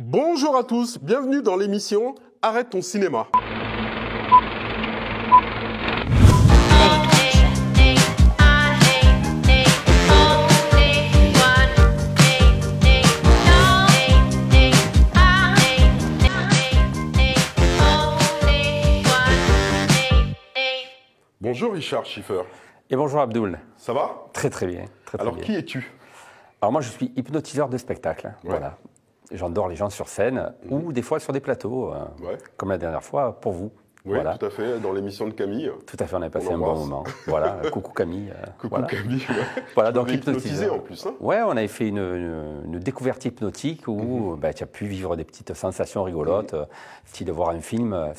Bonjour à tous, bienvenue dans l'émission Arrête ton cinéma. Bonjour Richard Schiffer. Et bonjour Abdoul. Ça va? Très très bien. Alors qui es-tu? Alors moi je suis hypnotiseur de spectacle. Ouais. Voilà. J'endors les gens sur scène ou des fois sur des plateaux, comme la dernière fois pour vous. Oui, voilà. tout à fait, dans l'émission de Camille. Tout à fait, on a passé un bon moment. Voilà, coucou Camille. Coucou voilà. Camille. Ouais. Voilà, donc hypnotisé en plus. Hein. Ouais, on avait fait une découverte hypnotique où tu as pu vivre des petites sensations rigolotes, style de voir un film.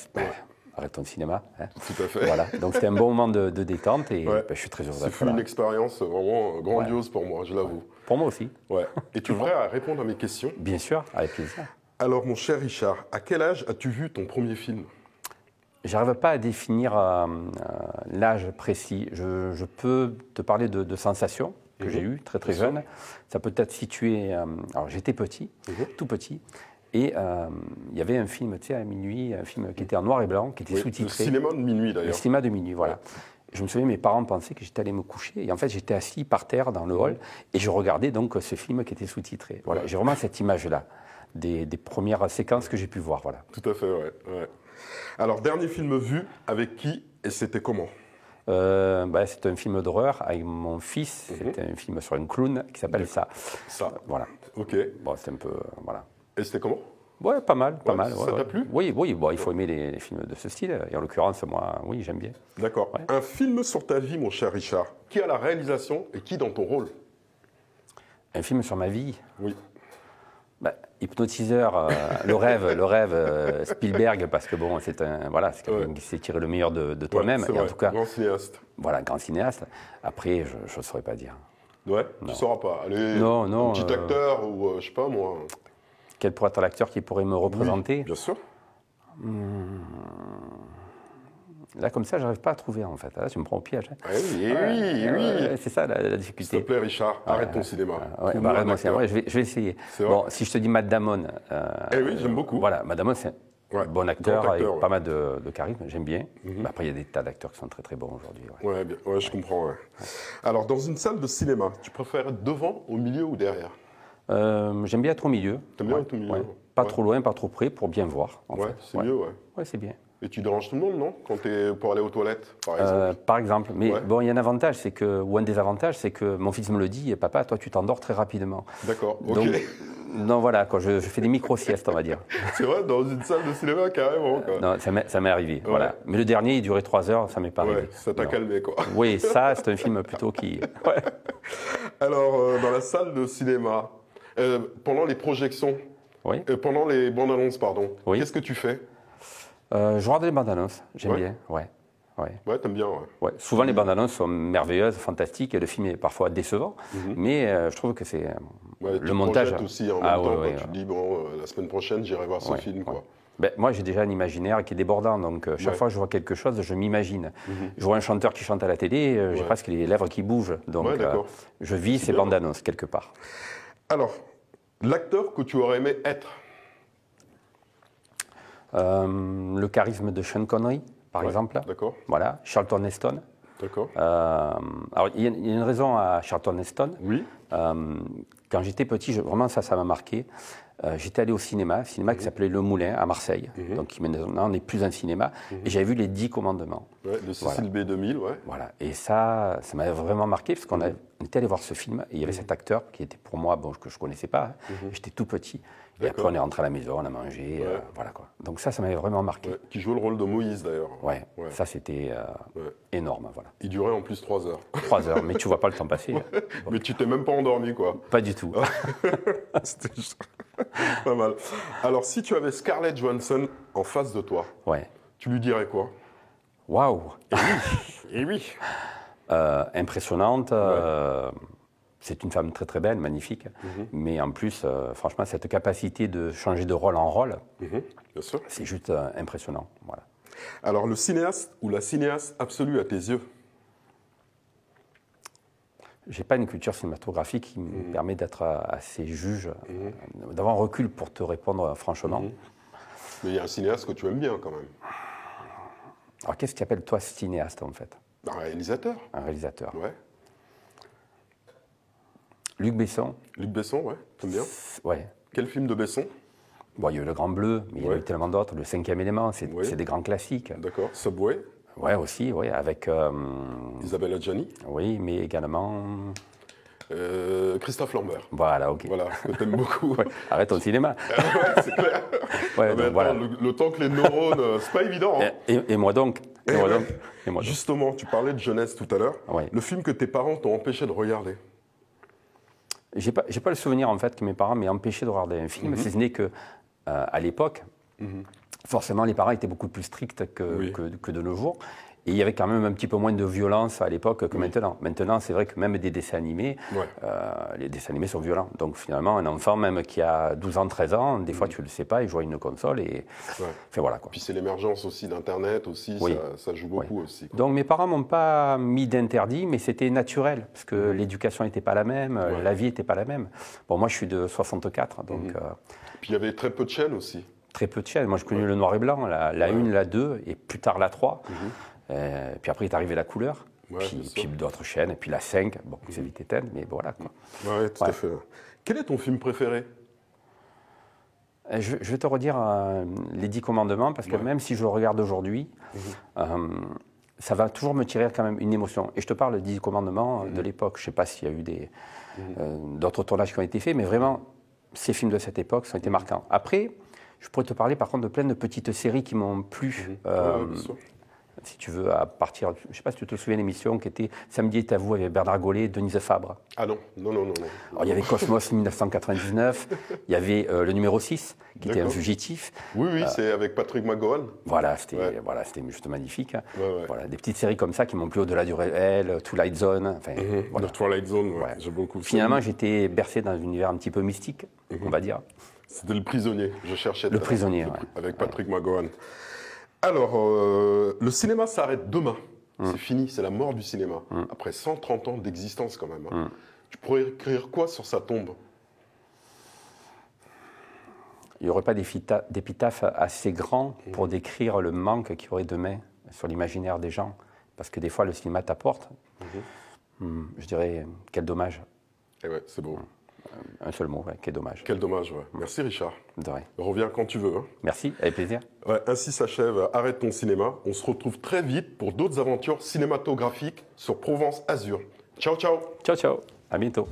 Arrête ton cinéma. Hein. Tout à fait. Voilà, donc c'était un bon moment de détente et je suis très heureux d'être là. C'est une expérience vraiment grandiose pour moi, je l'avoue. Pour moi aussi. Ouais. Et tu es prêt à répondre à mes questions? Bien sûr, avec plaisir. Alors mon cher Richard, à quel âge as-tu vu ton premier film? J'arrive pas à définir l'âge précis. Je peux te parler de sensations que j'ai eues très très jeune. Ça peut être situé... alors j'étais petit, tout petit. Et il y avait un film, tu sais, à minuit, un film qui était en noir et blanc, qui était sous-titré. Le cinéma de minuit d'ailleurs. Le cinéma de minuit, voilà. Ouais. Je me souviens, mes parents pensaient que j'étais allé me coucher. Et en fait, j'étais assis par terre dans le hall et je regardais donc ce film qui était sous-titré. Voilà. J'ai vraiment cette image-là, des premières séquences que j'ai pu voir. Voilà. Tout à fait, ouais. Alors, dernier film vu, avec qui et c'était comment? C'était un film d'horreur avec mon fils. C'était un film sur un clown qui s'appelle Ça. Voilà. Ok. Bon, c'était un peu... voilà. Et c'était comment? Ouais, pas mal, pas mal. Ça t'a plu? Oui, bon, il faut aimer les films de ce style. Et en l'occurrence, moi, oui, j'aime bien. D'accord. Ouais. Un film sur ta vie, mon cher Richard. Qui a la réalisation et qui dans ton rôle? Un film sur ma vie? Oui. Hypnotiseur, le rêve Spielberg, parce que bon, c'est quelqu'un qui s'est tiré le meilleur de toi-même. Et en tout cas, grand cinéaste. Voilà, grand cinéaste. Après, je ne saurais pas dire. Ouais, tu ne sauras pas. Allez, non, un petit acteur ou je sais pas moi. Quel pourrait être l'acteur qui pourrait me représenter? Oui, bien sûr. Là, comme ça, je n'arrive pas à trouver, en fait. Là, tu me prends au piège. Oui. C'est ça, la difficulté. S'il te plaît, Richard, arrête ton cinéma. Arrête mon cinéma. Je vais essayer. Bon, si je te dis Matt Damon... oui, j'aime beaucoup. Voilà, Matt Damon, c'est un bon acteur avec pas mal de charisme. J'aime bien. Après, il y a des tas d'acteurs qui sont très, très bons aujourd'hui. Ouais, je comprends. Ouais. Alors, dans une salle de cinéma, tu préfères être devant, au milieu ou derrière? J'aime bien être au milieu. T'aimes bien être au milieu? Pas trop loin, pas trop près, pour bien voir. C'est mieux, Ouais, c'est bien. Et tu déranges tout le monde, non? Quand tu es pour aller aux toilettes, par exemple? Par exemple. Mais bon, il y a un avantage, ou un désavantage, c'est que mon fils me le dit, papa, toi, tu t'endors très rapidement. D'accord, ok. Donc voilà, je fais des micro-siestes, on va dire. C'est vrai, dans une salle de cinéma, carrément, quoi. Non, ça m'est arrivé, voilà. Mais le dernier, il durait 3 heures, ça m'est pas arrivé. Ça t'a calmé, quoi. Oui, ça, c'est un film plutôt qui... Alors, dans la salle de cinéma, pendant les projections, pendant les bandes annonces, pardon, qu'est-ce que tu fais? Je regarde les bandes annonces, j'aime bien, Ouais, t'aimes bien, Souvent, les bandes annonces sont merveilleuses, fantastiques, et le film est parfois décevant, mais je trouve que c'est le montage... aussi en même temps, quand tu te dis, bon, la semaine prochaine, j'irai voir ce film, quoi. Moi, j'ai déjà un imaginaire qui est débordant, donc chaque fois que je vois quelque chose, je m'imagine. Je vois un chanteur qui chante à la télé, j'ai presque les lèvres qui bougent, donc je vis ces bandes annonces quelque part. Alors, l'acteur que tu aurais aimé être? Le charisme de Sean Connery, par exemple. D'accord. Voilà, Charlton Heston. D'accord. Alors, il y a une raison à Charlton Heston. Oui. Quand j'étais petit, vraiment, ça m'a marqué. J'étais allé au cinéma qui s'appelait Le Moulin à Marseille, donc qui maintenant n'est plus un cinéma, et j'avais vu Les 10 Commandements. De Cécile B. 2000, Voilà, et ça m'avait vraiment marqué, parce qu'on était allé voir ce film, et il y avait cet acteur qui était pour moi, que je ne connaissais pas, j'étais tout petit. Et après, on est rentré à la maison, on a mangé, voilà quoi. Donc ça m'avait vraiment marqué. Qui jouait le rôle de Moïse d'ailleurs. Ça c'était énorme, voilà. Il durait en plus 3 heures. 3 heures, mais tu vois pas le temps passer. Mais tu t'es même pas endormi, quoi. Pas du tout. C'était pas mal. Alors, si tu avais Scarlett Johansson en face de toi, tu lui dirais quoi? Waouh! Et oui. Impressionnante. C'est une femme très très belle, magnifique, mais en plus, franchement, cette capacité de changer de rôle en rôle, bien sûr, c'est juste impressionnant. Voilà. Alors, le cinéaste ou la cinéaste absolue à tes yeux? j'ai pas une culture cinématographique qui me permet d'être assez juge, d'avoir un recul pour te répondre franchement. Mais il y a un cinéaste que tu aimes bien quand même. Alors qu'est-ce que tu appelles toi cinéaste en fait? Un réalisateur. Un réalisateur. Ouais. Luc Besson. Luc Besson, ouais, t'aimes bien? Ouais. Quel film de Besson? Bon, il y a eu Le Grand Bleu, mais il y en a eu tellement d'autres. Le Cinquième élément, c'est des grands classiques. D'accord. Subway? Ouais, aussi, oui, avec... Isabelle Adjani? Oui, mais également... Christophe Lambert. Voilà, ok. Voilà, que t'aimes beaucoup. Ouais, arrête ton cinéma. Ouais, c'est clair. Ouais, donc, attends, voilà. le temps que les neurones, c'est pas évident. Hein. Et moi donc, Justement, tu parlais de jeunesse tout à l'heure. Ouais. Le film que tes parents t'ont empêché de regarder. J'ai pas le souvenir en fait que mes parents m'aient empêché de regarder un film, si ce n'est que à l'époque, forcément les parents étaient beaucoup plus stricts que de nos jours. Et il y avait quand même un petit peu moins de violence à l'époque que maintenant. Maintenant, c'est vrai que même des dessins animés, les dessins animés sont violents. Donc finalement, un enfant même qui a 12 ans, 13 ans, des fois tu ne le sais pas, il joue à une console et enfin, voilà, quoi. Puis c'est l'émergence aussi d'Internet aussi, ça joue beaucoup aussi. Quoi. Donc mes parents m'ont pas mis d'interdit, mais c'était naturel, parce que l'éducation n'était pas la même, la vie n'était pas la même. Bon, moi je suis de 64, donc... Puis il y avait très peu de chaînes aussi. Très peu de chaînes. Moi j'ai connu le noir et blanc, la 1, la 2, et plus tard la 3. Puis après est arrivée la couleur, puis d'autres chaînes, et puis la 5, bon, c'est vite éteinte, mais bon, voilà. Oui, tout à fait. Quel est ton film préféré? Je vais te redire Les 10 commandements, parce que même si je le regarde aujourd'hui, ça va toujours me tirer quand même une émotion. Et je te parle des 10 commandements de l'époque. Je ne sais pas s'il y a eu d'autres tournages qui ont été faits, mais vraiment, ces films de cette époque ont été marquants. Après, je pourrais te parler par contre de plein de petites séries qui m'ont plu. Si tu veux, à partir, je ne sais pas si tu te souviens de l'émission qui était Samedi est à vous avec Bernard Gollet et Denise Fabre. Ah non. Alors, il y avait Cosmos 1999, il y avait le numéro 6 qui était un fugitif. Oui, c'est avec Patrick McGowan. Voilà, c'était juste magnifique. Voilà, des petites séries comme ça qui m'ont plu Au-delà du réel, Twilight Zone. Enfin, voilà. Twilight Zone, j'ai beaucoup. Finalement, j'étais bercé dans un univers un petit peu mystique, on va dire. C'était Le Prisonnier, je cherchais. Le Prisonnier, avec Patrick McGowan. Alors, le cinéma s'arrête demain. C'est fini, c'est la mort du cinéma. Après 130 ans d'existence quand même. Tu pourrais écrire quoi sur sa tombe? Il n'y aurait pas d'épitaphe assez grand pour décrire le manque qu'il y aurait demain sur l'imaginaire des gens. Parce que des fois, le cinéma t'apporte. Je dirais, quel dommage. Et ouais, c'est beau. Un seul mot, quel dommage. Quel dommage, Merci Richard. De rien. Reviens quand tu veux. Merci, avec plaisir. Ainsi s'achève Arrête ton cinéma. On se retrouve très vite pour d'autres aventures cinématographiques sur Provence Azur. Ciao, ciao. Ciao, ciao. À bientôt.